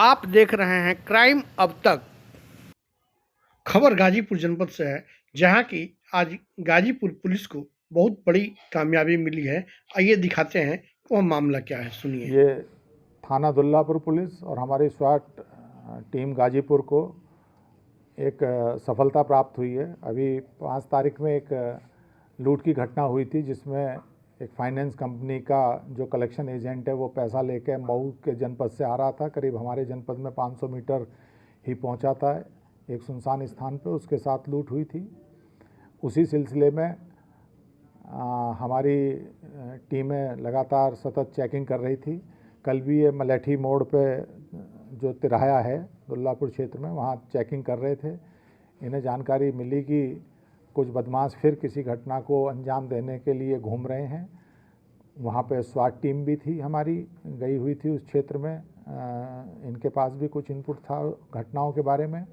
आप देख रहे हैं क्राइम अब तक। खबर गाजीपुर जनपद से है, जहां की आज गाजीपुर पुलिस को बहुत बड़ी कामयाबी मिली है। आइए दिखाते हैं वो मामला क्या है, सुनिए। ये थाना दुल्लापुर पुलिस और हमारी स्वाट टीम गाजीपुर को एक सफलता प्राप्त हुई है। अभी 5 तारीख में एक लूट की घटना हुई थी, जिसमें एक फाइनेंस कंपनी का जो कलेक्शन एजेंट है वो पैसा लेके मऊ के जनपद से आ रहा था। करीब हमारे जनपद में 500 मीटर ही पहुंचा था, एक सुनसान स्थान पे उसके साथ लूट हुई थी। उसी सिलसिले में हमारी टीमें लगातार सतत चेकिंग कर रही थी। कल भी ये मलेठी मोड़ पे जो तिराहा है दुल्लापुर क्षेत्र में, वहाँ चेकिंग कर रहे थे। इन्हें जानकारी मिली कि कुछ बदमाश फिर किसी घटना को अंजाम देने के लिए घूम रहे हैं। वहाँ पे स्वाट टीम भी थी, हमारी गई हुई थी उस क्षेत्र में। इनके पास भी कुछ इनपुट था घटनाओं के बारे में।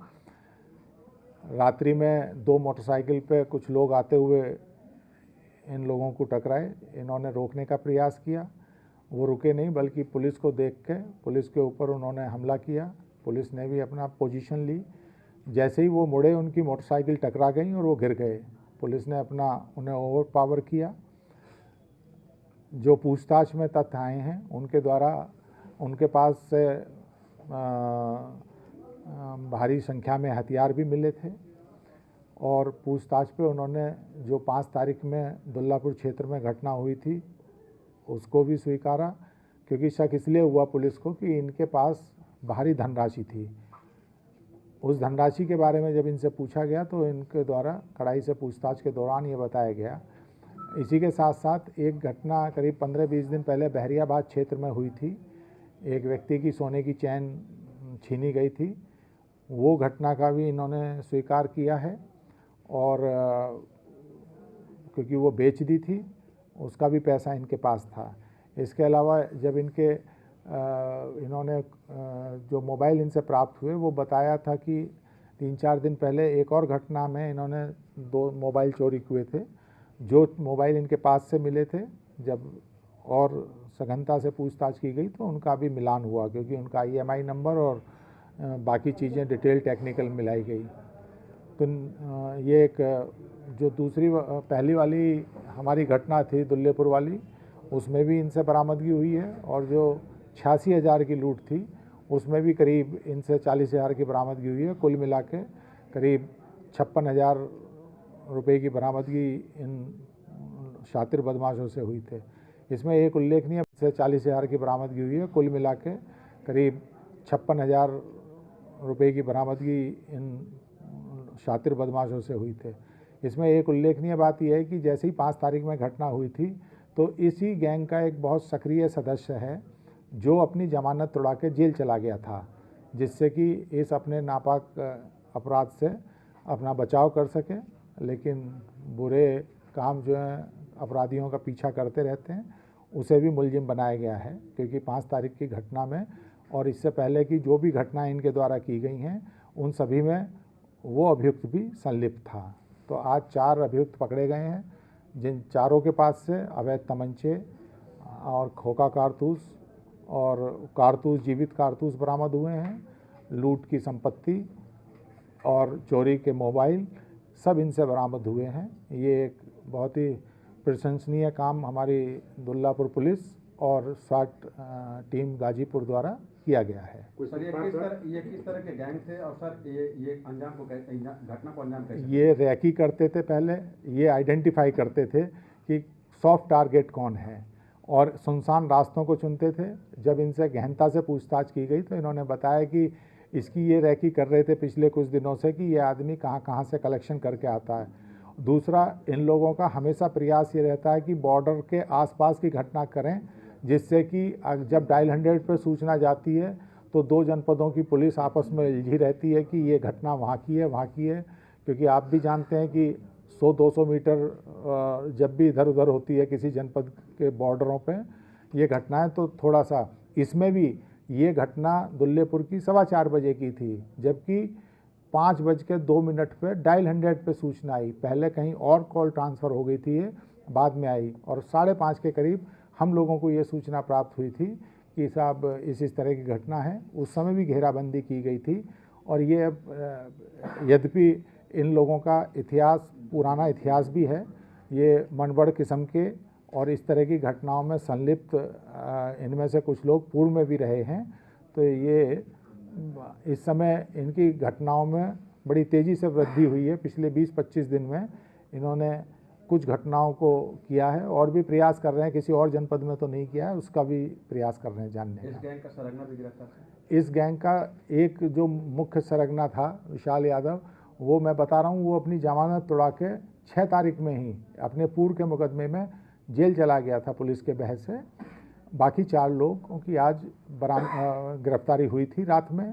रात्रि में 2 मोटरसाइकिल पे कुछ लोग आते हुए इन लोगों को टकराए। इन्होंने रोकने का प्रयास किया, वो रुके नहीं, बल्कि पुलिस को देख के पुलिस के ऊपर उन्होंने हमला किया। पुलिस ने भी अपना पोजीशन ली। जैसे ही वो मुड़े, उनकी मोटरसाइकिल टकरा गई और वो गिर गए। पुलिस ने उन्हें ओवर पावर किया। जो पूछताछ में तथ्य आए हैं उनके द्वारा उनके पास से भारी संख्या में हथियार भी मिले थे। और पूछताछ पे उन्होंने जो 5 तारीख में दुल्लापुर क्षेत्र में घटना हुई थी उसको भी स्वीकारा, क्योंकि शक इसलिए हुआ पुलिस को कि इनके पास भारी धनराशि थी। उस धनराशि के बारे में जब इनसे पूछा गया तो इनके द्वारा कड़ाई से पूछताछ के दौरान ये बताया गया। इसी के साथ साथ एक घटना करीब 15-20 दिन पहले बहरियाबाद क्षेत्र में हुई थी। एक व्यक्ति की सोने की चैन छीनी गई थी, वो घटना का भी इन्होंने स्वीकार किया है। और क्योंकि वो बेच दी थी, उसका भी पैसा इनके पास था। इसके अलावा जब इन्होंने जो मोबाइल इनसे प्राप्त हुए, वो बताया था कि 3-4 दिन पहले एक और घटना में इन्होंने 2 मोबाइल चोरी हुए थे। जो मोबाइल इनके पास से मिले थे, जब और सघनता से पूछताछ की गई तो उनका भी मिलान हुआ, क्योंकि उनका IMI नंबर और बाकी चीज़ें डिटेल टेक्निकल मिलाई गई। तो ये एक जो पहली वाली हमारी घटना थी दुल्लेपुर वाली, उसमें भी इनसे बरामदगी हुई है। और जो 86,000 की लूट थी उसमें भी करीब इनसे 40,000 की बरामदगी हुई है। कुल मिला के करीब 56,000 रुपये की बरामदगी इन शातिर बदमाशों से हुई थे। इसमें एक उल्लेखनीय से 40,000 की बरामदगी हुई है। कुल मिला के करीब 56,000 रुपये की बरामदगी इन शातिर बदमाशों से हुई थे। इसमें एक उल्लेखनीय बात यह है कि जैसे ही 5 तारीख में घटना हुई थी तो इसी गैंग का एक बहुत सक्रिय सदस्य है जो अपनी जमानत तोड़ा के जेल चला गया था, जिससे कि इस अपने नापाक अपराध से अपना बचाव कर सके। लेकिन बुरे काम जो हैं अपराधियों का पीछा करते रहते हैं, उसे भी मुलजिम बनाया गया है। क्योंकि 5 तारीख की घटना में और इससे पहले की जो भी घटनाएं इनके द्वारा की गई हैं, उन सभी में वो अभियुक्त भी संलिप्त था। तो आज 4 अभियुक्त पकड़े गए हैं, जिन चारों के पास से अवैध तमंचे और खोखा कारतूस और कारतूस, जीवित कारतूस बरामद हुए हैं। लूट की संपत्ति और चोरी के मोबाइल सब इनसे बरामद हुए हैं। ये एक बहुत ही प्रशंसनीय काम हमारी दुल्लापुर पुलिस और स्वाट टीम गाजीपुर द्वारा किया गया है। सर ये किस तरह के गैंग थे और सर ये घटना को अंजाम कैसे? ये रैकी करते थे, पहले ये आइडेंटिफाई करते थे कि सॉफ्ट टारगेट कौन है और सुनसान रास्तों को चुनते थे। जब इनसे गहनता से पूछताछ की गई तो इन्होंने बताया कि इसकी ये रैकी कर रहे थे पिछले कुछ दिनों से कि ये आदमी कहाँ से कलेक्शन करके आता है। दूसरा, इन लोगों का हमेशा प्रयास ये रहता है कि बॉर्डर के आसपास की घटना करें, जिससे कि जब डायल 100 पर सूचना जाती है तो 2 जनपदों की पुलिस आपस में उलझी रहती है कि ये घटना वहाँ की है। क्योंकि आप भी जानते हैं कि 100-200 मीटर जब भी इधर उधर होती है किसी जनपद के बॉर्डरों पे ये घटनाएं, तो थोड़ा सा इसमें भी ये घटना दुल्लेपुर की 4:15 बजे की थी, जबकि 5:02 पे डायल 100 पे सूचना आई। पहले कहीं और कॉल ट्रांसफ़र हो गई थी, ये बाद में आई। और 5:30 के करीब हम लोगों को ये सूचना प्राप्त हुई थी कि साहब इस तरह की घटना है। उस समय भी घेराबंदी की गई थी और ये यद्यपि इन लोगों का इतिहास पुराना इतिहास भी है, ये मनगढ़ किस्म के और इस तरह की घटनाओं में संलिप्त इनमें से कुछ लोग पूर्व में भी रहे हैं। तो ये इस समय इनकी घटनाओं में बड़ी तेज़ी से वृद्धि हुई है। पिछले 20-25 दिन में इन्होंने कुछ घटनाओं को किया है और भी प्रयास कर रहे हैं, किसी और जनपद में तो नहीं किया है, उसका भी प्रयास कर रहे हैं जानने इस का। गैंग का सरगना भी गिरफ्तार है। इस गैंग का एक जो मुख्य सरगना था विशाल यादव, वो मैं बता रहा हूँ, वो अपनी जमानत तुड़ा के 6 तारीख में ही अपने पूर्व के मुकदमे में जेल चला गया था पुलिस के बहस से। बाकी 4 लोगों की आज गिरफ्तारी हुई थी, रात में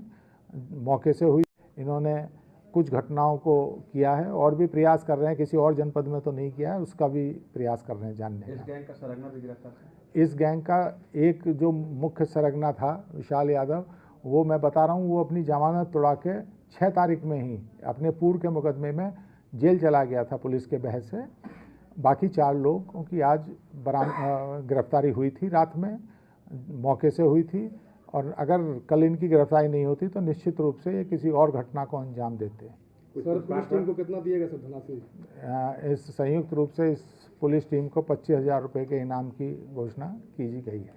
मौके से हुई। इन्होंने कुछ घटनाओं को किया है और भी प्रयास कर रहे हैं, किसी और जनपद में तो नहीं किया है, उसका भी प्रयास कर रहे हैं जानने इस का। गैंग का सरगना भी गिरफ्तार है। इस गैंग का एक जो मुख्य सरगना था विशाल यादव, वो मैं बता रहा हूँ, वो अपनी जमानत तुड़ा के 6 तारीख में ही अपने पूर्व के मुकदमे में जेल चला गया था पुलिस के बहस से। बाकी 4 लोगों की आज गिरफ्तारी हुई थी, रात में मौके से हुई थी। और अगर कल इनकी गिरफ्तारी नहीं होती तो निश्चित रूप से ये किसी और घटना को अंजाम देते। सर पुलिस टीम को कितना दिएगा सर धनराशि? इस संयुक्त रूप से इस पुलिस टीम को 25,000 रुपये के इनाम की घोषणा की गई है।